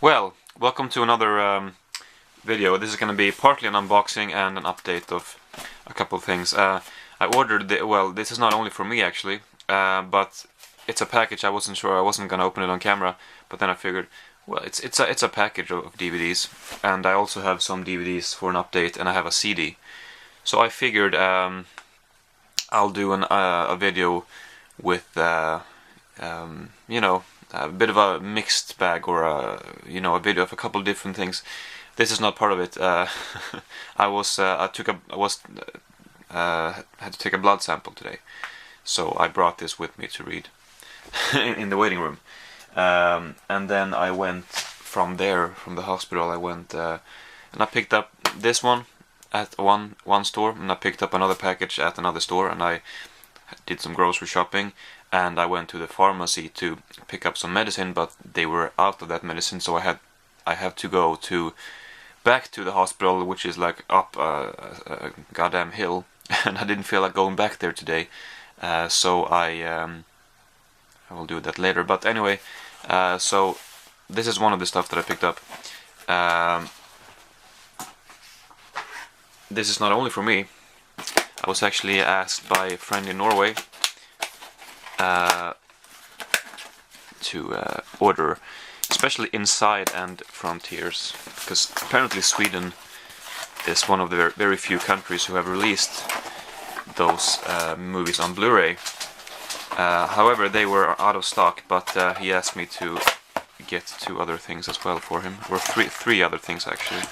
Well, welcome to another video. This is going to be partly an unboxing and an update of a couple of things. I ordered well, this is not only for me actually, but it's a package. I wasn't sure I wasn't going to open it on camera, but then I figured, well, it's a package of DVDs, and I also have some DVDs for an update, and I have a CD. So I figured I'll do a video with you know, a bit of a mixed bag, or a video of a couple of different things. This is not part of it. Had to take a blood sample today, so I brought this with me to read in the waiting room. And then I went from the hospital. I went and I picked up this one at one store, and I picked up another package at another store, and I did some grocery shopping, and I went to the pharmacy to pick up some medicine, but they were out of that medicine, so I have to go back to the hospital, which is like up a goddamn hill, and I didn't feel like going back there today, so I will do that later. But anyway, so this is one of the stuff that I picked up. This is not only for me. I was actually asked by a friend in Norway to order, especially Inside and Frontiers, because apparently Sweden is one of the very few countries who have released those movies on Blu-ray. However, they were out of stock, but he asked me to get two other things as well for him, or three other things actually.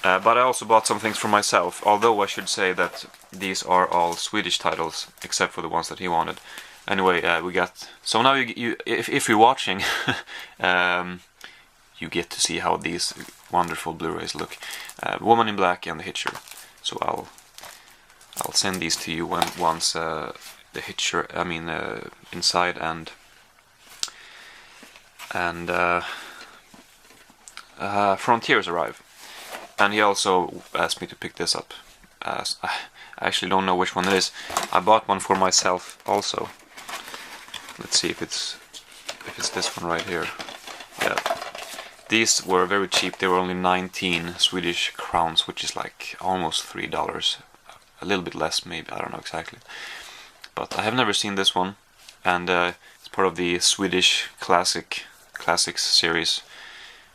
But I also bought some things for myself, although I should say that these are all Swedish titles, except for the ones that he wanted. Anyway, we got... So now if you're watching, you get to see how these wonderful Blu-rays look. Woman in Black and The Hitcher. So I'll send these to you once The Hitcher, Inside and Frontiers arrive. And he also asked me to pick this up. I actually don't know which one it is. I bought one for myself also. Let's see if it's this one right here. Yeah. These were very cheap. They were only 19 Swedish crowns, which is like almost $3. A little bit less maybe, I don't know exactly. But I have never seen this one, and it's part of the Swedish Classics series.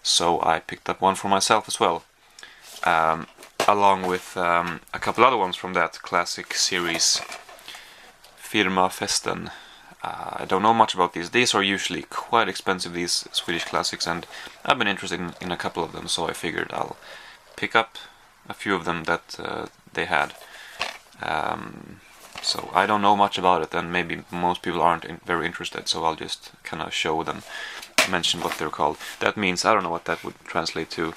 So I picked up one for myself as well. Along with a couple other ones from that classic series, Firma Festen. I don't know much about these. These are usually quite expensive, these Swedish classics, and I've been interested in a couple of them, so I figured I'll pick up a few of them that they had. So I don't know much about it, and maybe most people aren't very interested, so I'll just kind of show them, mention what they're called. That means, I don't know what that would translate to.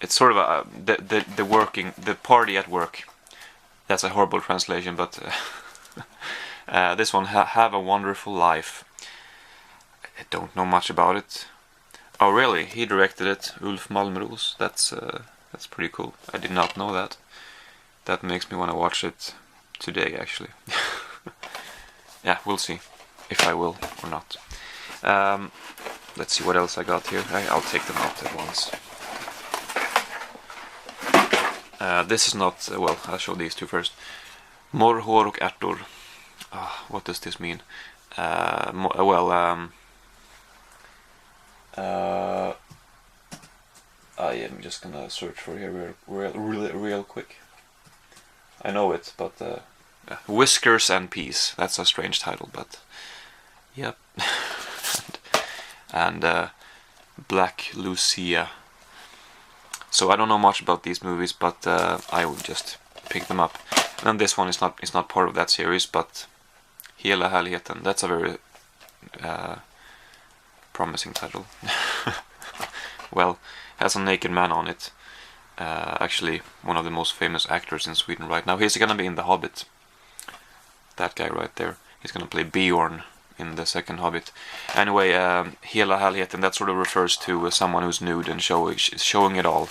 It's sort of the party at work. That's a horrible translation, but this one, Have a Wonderful Life. I don't know much about it. Oh really? He directed it, Ulf Malmros. That's pretty cool. I did not know that. That makes me want to watch it today actually. Yeah, we'll see if I will or not. Let's see what else I got here. I'll take them out at once. This is not... well, I'll show these two first. Morr, hår och ärtor. What does this mean? I am just gonna search for here real quick. I know it, but... Whiskers and Peas. That's a strange title, but... Yep. and Black Lucia. So I don't know much about these movies, but I would just pick them up. And this one is not part of that series, but Hela härligheten. That's a very promising title. Well, has a naked man on it. Actually, one of the most famous actors in Sweden right now. He's gonna be in The Hobbit. That guy right there. He's gonna play Bjorn in the second Hobbit. Anyway, Hela härligheten, that sort of refers to someone who's nude and showing it all.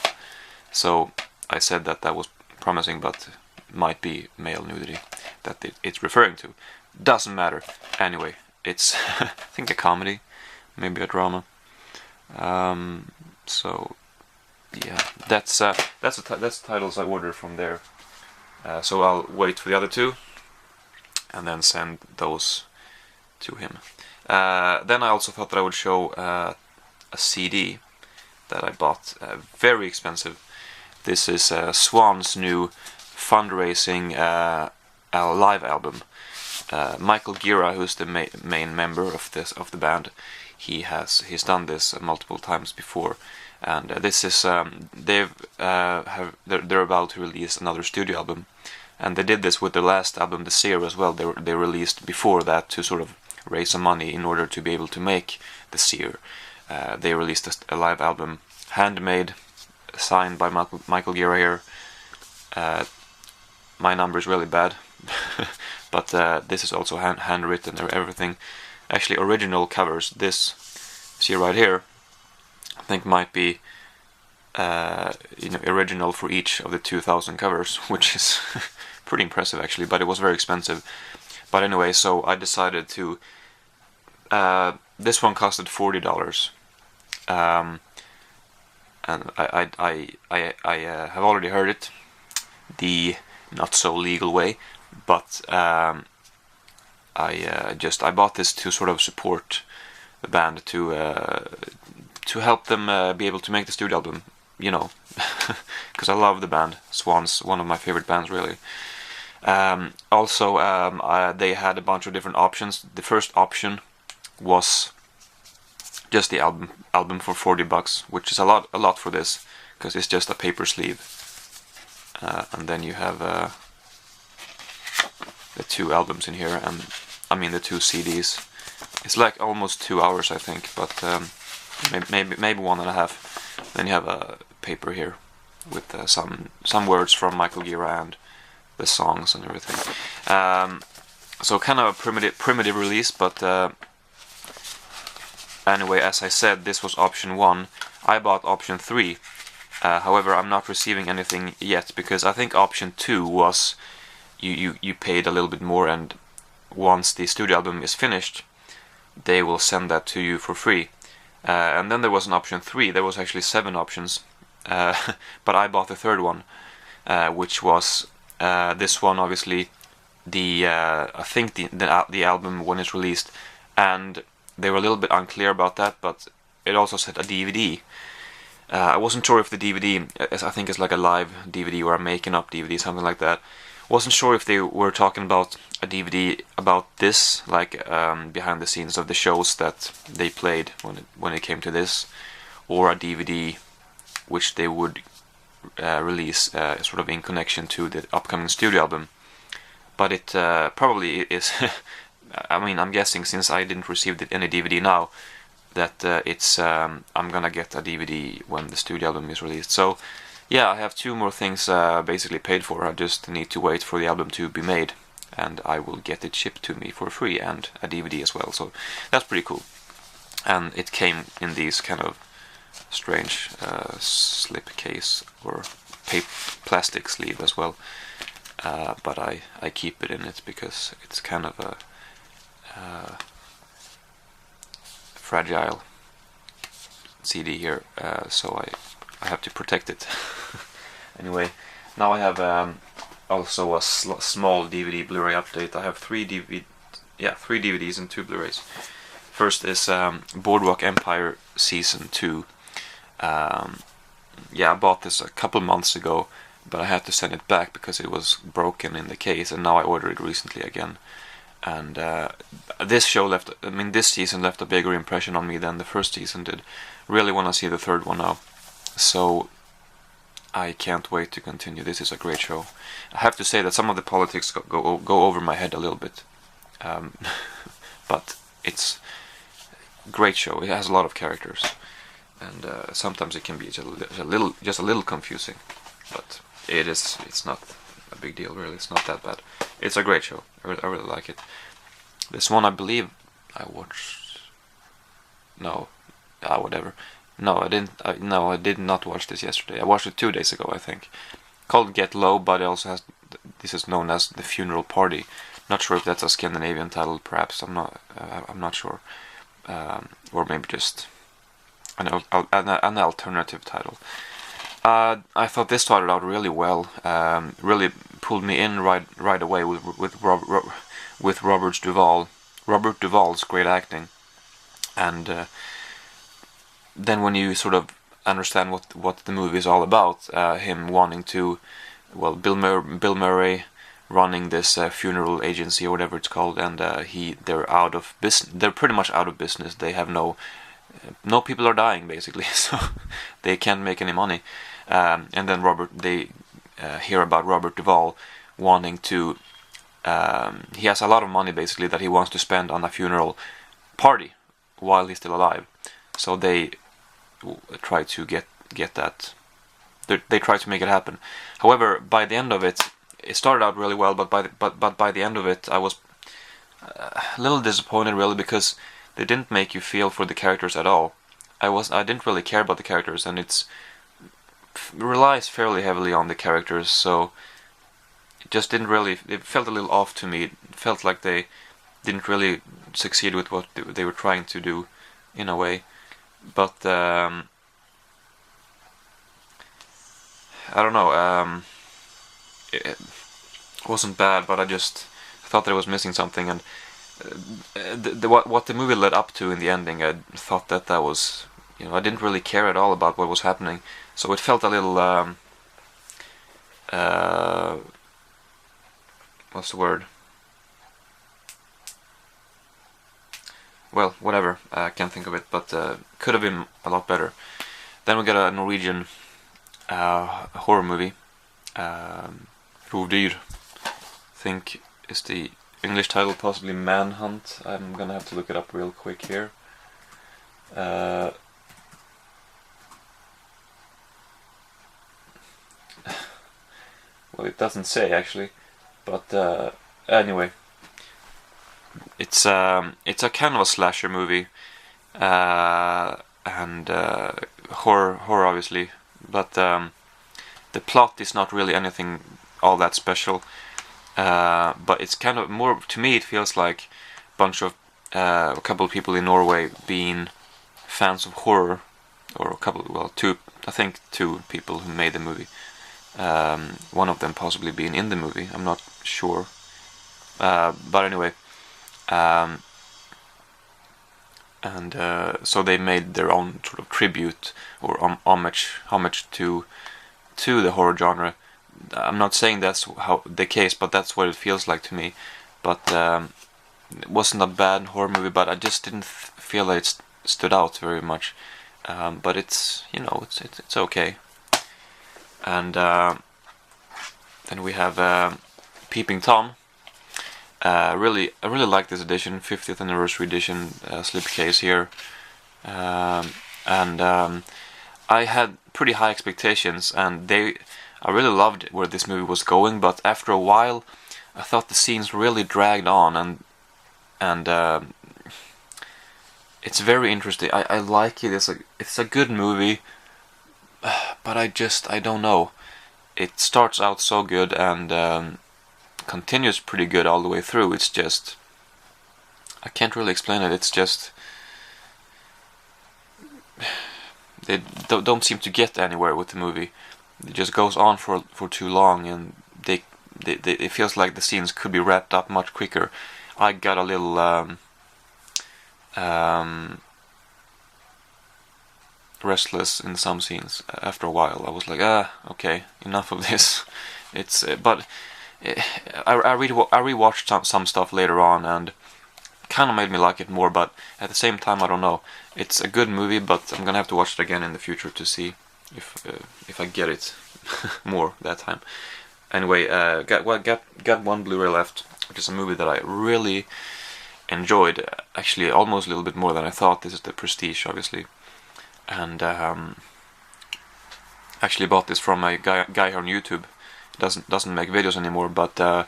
So I said that was promising, but might be male nudity that it's referring to. Doesn't matter. Anyway, it's I think a comedy, maybe a drama. So yeah, that's the titles I ordered from there. So I'll wait for the other two, and then send those to him. Then I also thought that I would show a CD that I bought, very expensive. This is Swan's new fundraising live album. Michael Gira, who's the main member of the band, he's done this multiple times before, and this is they're about to release another studio album, and they did this with their last album, The Seer, as well. They released before that to sort of raise some money in order to be able to make The Seer. They released a live album, handmade, signed by Michael Gira here. My number is really bad, but this is also handwritten and everything. Actually, original covers. This, see right here, I think might be original for each of the 2,000 covers, which is pretty impressive actually. But it was very expensive. But anyway, so I decided to. This one costed $40. And I have already heard it the not so legal way, but I bought this to sort of support the band, to help them be able to make the studio album, because I love the band. Swan's one of my favorite bands, really. Also, they had a bunch of different options. The first option was just the album for $40, which is a lot for this, because it's just a paper sleeve, and then you have the two albums in here, and I mean the two CDs. It's like almost 2 hours, I think, but maybe 1.5. Then you have a paper here with some words from Michael Gira and the songs and everything. So kind of a primitive release, but. Anyway, as I said, this was option 1. I bought option 3. However, I'm not receiving anything yet, because I think option 2 was you paid a little bit more, and once the studio album is finished, they will send that to you for free. And then there was an option 3. There was actually 7 options, but I bought the third one, which was this one. Obviously, I think the album when it's released, and they were a little bit unclear about that, but it also said a DVD. I wasn't sure if the DVD, I think it's like a live DVD or a making up DVD, something like that. Wasn't sure if they were talking about a DVD about this, like behind the scenes of the shows that they played when it came to this, or a DVD which they would release sort of in connection to the upcoming studio album. But it probably is. I mean, I'm guessing, since I didn't receive any DVD now, that I'm gonna get a DVD when the studio album is released. So yeah, I have 2 more things basically paid for. I just need to wait for the album to be made, and I will get it shipped to me for free, and a DVD as well. So that's pretty cool. And it came in these kind of strange slip case or plastic sleeve as well. But I keep it in it because it's kind of a fragile CD here, so I have to protect it. Anyway, now I have also a small DVD Blu-ray update. I have 3 DVDs and 2 Blu-rays. First is Boardwalk Empire Season 2. Yeah, I bought this a couple months ago, but I had to send it back because it was broken in the case, and now I ordered it recently again. And this season left a bigger impression on me than the first season did. Really want to see the third one now, so I can't wait to continue. This is a great show. I have to say that some of the politics go over my head a little bit, but it's a great show. It has a lot of characters, and sometimes it can be just a little confusing, but it's not a big deal, really. It's not that bad. It's a great show. I really like it. This one, I believe I watched. No, whatever. No, I didn't. I did not watch this yesterday. I watched it 2 days ago, I think. Called Get Low, but it also has. This is known as The Funeral Party. Not sure if that's a Scandinavian title, perhaps. I'm not sure, or maybe just an alternative title. I thought this started out really well. Really pulled me in right away with Robert Duvall's great acting, and then when you sort of understand what the movie is all about, him wanting to, well, Bill Murray running this funeral agency or whatever it's called, and they're out of business. They're pretty much out of business. They have no people are dying basically, so they can't make any money. And then they hear about Robert Duvall wanting to. He has a lot of money basically that he wants to spend on a funeral party while he's still alive. So they try to get that. They try to make it happen. However, by the end of it, it started out really well, but by the end of it, I was a little disappointed really, because they didn't make you feel for the characters at all. I didn't really care about the characters, and it relies fairly heavily on the characters, so it just didn't really. It felt a little off to me. It felt like they didn't really succeed with what they were trying to do, in a way. But I don't know. It wasn't bad, but I thought that it was missing something, and what the movie led up to in the ending, I thought that was, I didn't really care at all about what was happening, so it felt a little what's the word? Well, whatever, I can't think of it, but could have been a lot better. Then we got a Norwegian horror movie, Rovdyr, I think is the English title, possibly Manhunt. I'm gonna have to look it up real quick here. Well, it doesn't say actually, but anyway, it's a kind of a slasher movie, and horror obviously, but the plot is not really anything all that special. But it's kind of more, to me it feels like a couple of people in Norway being fans of horror, or I think two people who made the movie. One of them possibly being in the movie, I'm not sure. But anyway, so they made their own sort of tribute or homage to the horror genre. I'm not saying that's the case, but that's what it feels like to me. But it wasn't a bad horror movie, but I just didn't feel that it stood out very much. But it's it's okay. And then we have Peeping Tom. I really like this edition, 50th anniversary edition, slipcase here. And I had pretty high expectations, and I really loved where this movie was going, but after a while I thought the scenes really dragged on, and it's very interesting. I like it. It's a good movie, but I don't know. It starts out so good and continues pretty good all the way through. It's just, I can't really explain it. It's just, they don't seem to get anywhere with the movie. It just goes on for too long, and it feels like the scenes could be wrapped up much quicker. I got a little restless in some scenes after a while. I was like, okay, enough of this. It's but I rewatched some stuff later on, and kind of made me like it more. But at the same time, I don't know. It's a good movie, but I'm gonna have to watch it again in the future to see if I get it more that time. Anyway, got one Blu-ray left, which is a movie that I really enjoyed. Actually, almost a little bit more than I thought. This is The Prestige, obviously, and actually bought this from a guy on YouTube. Doesn't make videos anymore, but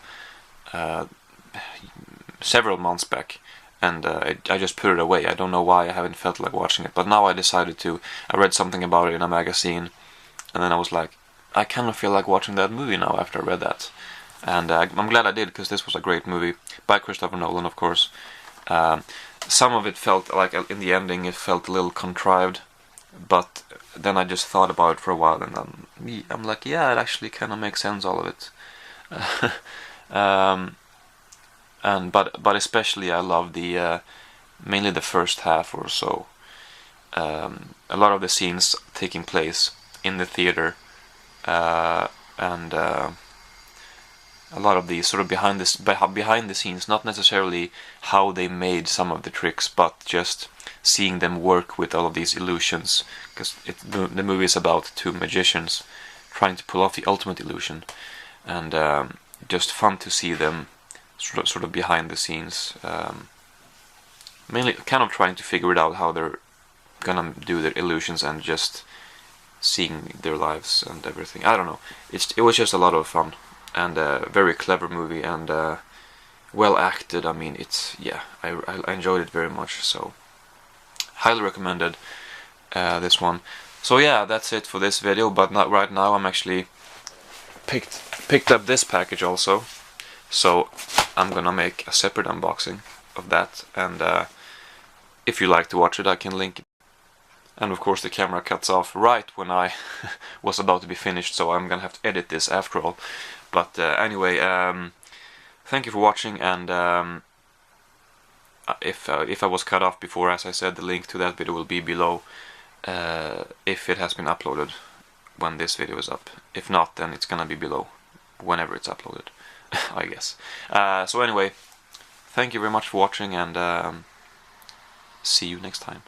several months back, and I just put it away. I don't know why. I haven't felt like watching it, but now I decided to. I read something about it in a magazine, and then I was like, I kind of feel like watching that movie now after I read that. and I'm glad I did, because this was a great movie by Christopher Nolan, of course. Some of it felt like, in the ending, it felt a little contrived, but then I just thought about it for a while, and I'm like, yeah, it actually kind of makes sense, all of it. But especially I love the mainly the first half or so. A lot of the scenes taking place in the theater, and a lot of the sort of behind the scenes, not necessarily how they made some of the tricks, but just seeing them work with all of these illusions, because the movie is about two magicians trying to pull off the ultimate illusion, and just fun to see them sort of behind the scenes, mainly kind of trying to figure it out how they're gonna do their illusions, and just seeing their lives and everything. I don't know, it was just a lot of fun, and a very clever movie, and well acted. I mean, I enjoyed it very much, so highly recommended this one. So yeah, that's it for this video, but not right now. I'm actually picked up this package also, so I'm gonna make a separate unboxing of that, and if you like to watch it, I can link it. And of course the camera cuts off right when I was about to be finished, so I'm gonna have to edit this after all. But anyway, thank you for watching, and if I was cut off before, as I said, the link to that video will be below, if it has been uploaded when this video is up. If not, then it's gonna be below whenever it's uploaded, I guess. So anyway, thank you very much for watching, and see you next time.